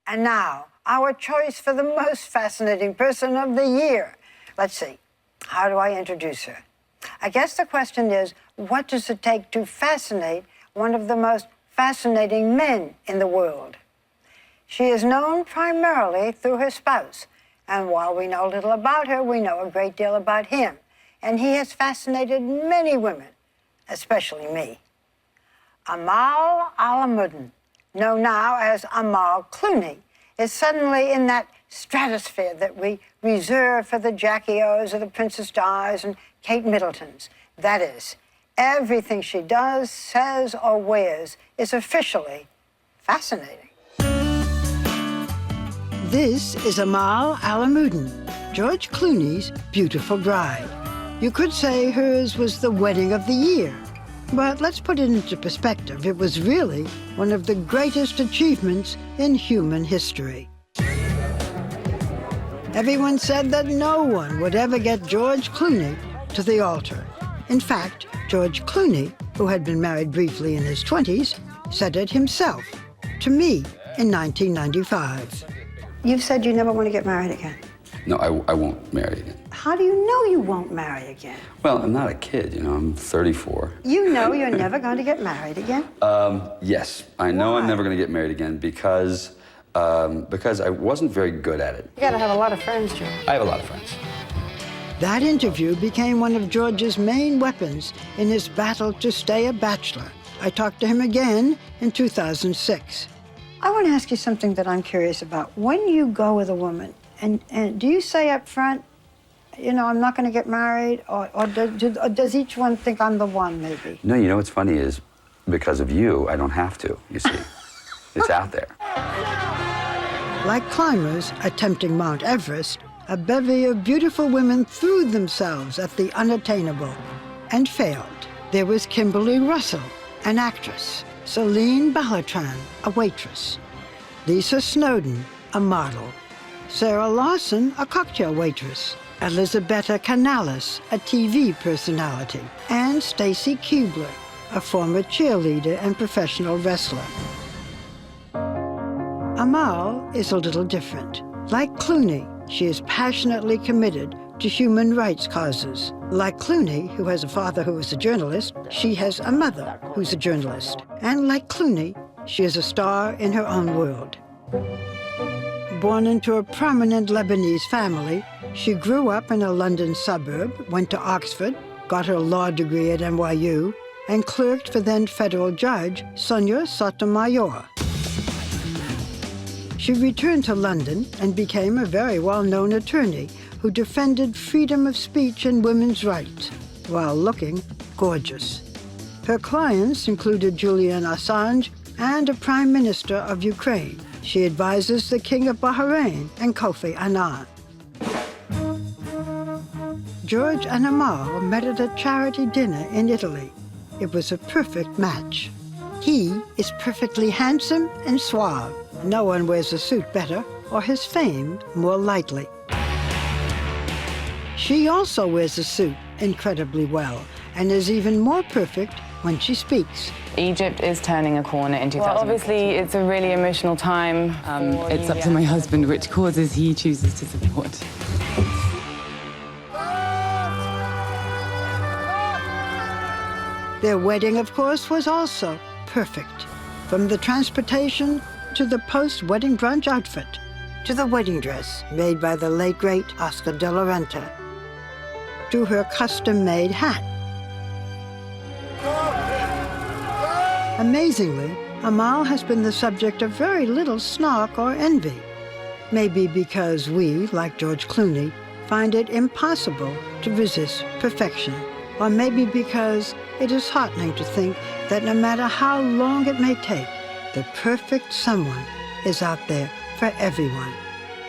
And now, our choice for the most fascinating person of the year. Let's see, how do I introduce her? I guess the question is, what does it take to fascinate one of the most fascinating men in the world? She is known primarily through her spouse, and while we know little about her, we know a great deal about him. And he has fascinated many women, especially me. Amal Clooney, known now as Amal Clooney, is suddenly in that stratosphere that we reserve for the Jackie O's or the Princess Di's and Kate Middletons. That is, everything she does, says, or wears is officially fascinating. This is Amal Clooney, George Clooney's beautiful bride. You could say hers was the wedding of the year. But let's put it into perspective. It was really one of the greatest achievements in human history. Everyone said that no one would ever get George Clooney to the altar. In fact, George Clooney, who had been married briefly in his 20s, said it himself to me in 1995. You've said you never want to get married again. No, I won't marry again. How do you know you won't marry again? Well, I'm not a kid, you know, I'm 34. You know you're never going to get married again? Yes, I know. Why? I'm never going to get married again because I wasn't very good at it. You got to have a lot of friends, George. I have a lot of friends. That interview became one of George's main weapons in his battle to stay a bachelor. I talked to him again in 2006. I want to ask you something that I'm curious about. When you go with a woman, and do you say up front, you know, I'm not going to get married, or does each one think I'm the one, maybe? No, you know what's funny is, because of you, I don't have to, you see. It's out there. Like climbers attempting Mount Everest, a bevy of beautiful women threw themselves at the unattainable and failed. There was Kimberly Russell, an actress, Celine Ballatran, a waitress, Lisa Snowden, a model, Sarah Larson, a cocktail waitress, Elisabetta Canales, a TV personality, and Stacy Keibler, a former cheerleader and professional wrestler. Amal is a little different. Like Clooney, she is passionately committed to human rights causes. Like Clooney, who has a father who is a journalist, she has a mother who's a journalist. And like Clooney, she is a star in her own world. Born into a prominent Lebanese family, she grew up in a London suburb, went to Oxford, got her law degree at NYU, and clerked for then federal judge Sonia Sotomayor. She returned to London and became a very well-known attorney who defended freedom of speech and women's rights while looking gorgeous. Her clients included Julian Assange and a prime minister of Ukraine. She advises the King of Bahrain and Kofi Annan. George and Amal met at a charity dinner in Italy. It was a perfect match. He is perfectly handsome and suave. No one wears a suit better or his fame more lightly. She also wears a suit incredibly well and is even more perfect when she speaks. Egypt is turning a corner in 2000. Well, obviously, it's a really emotional time. It's up to my husband which causes he chooses to support. Their wedding, of course, was also perfect. From the transportation to the post-wedding brunch outfit, to the wedding dress made by the late, great Oscar de la Renta, to her custom-made hat. Amazingly, Amal has been the subject of very little snark or envy. Maybe because we, like George Clooney, find it impossible to resist perfection. Or maybe because it is heartening to think that no matter how long it may take, the perfect someone is out there for everyone.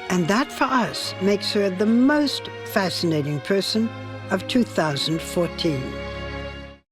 And that, for us, makes her the most fascinating person of 2014.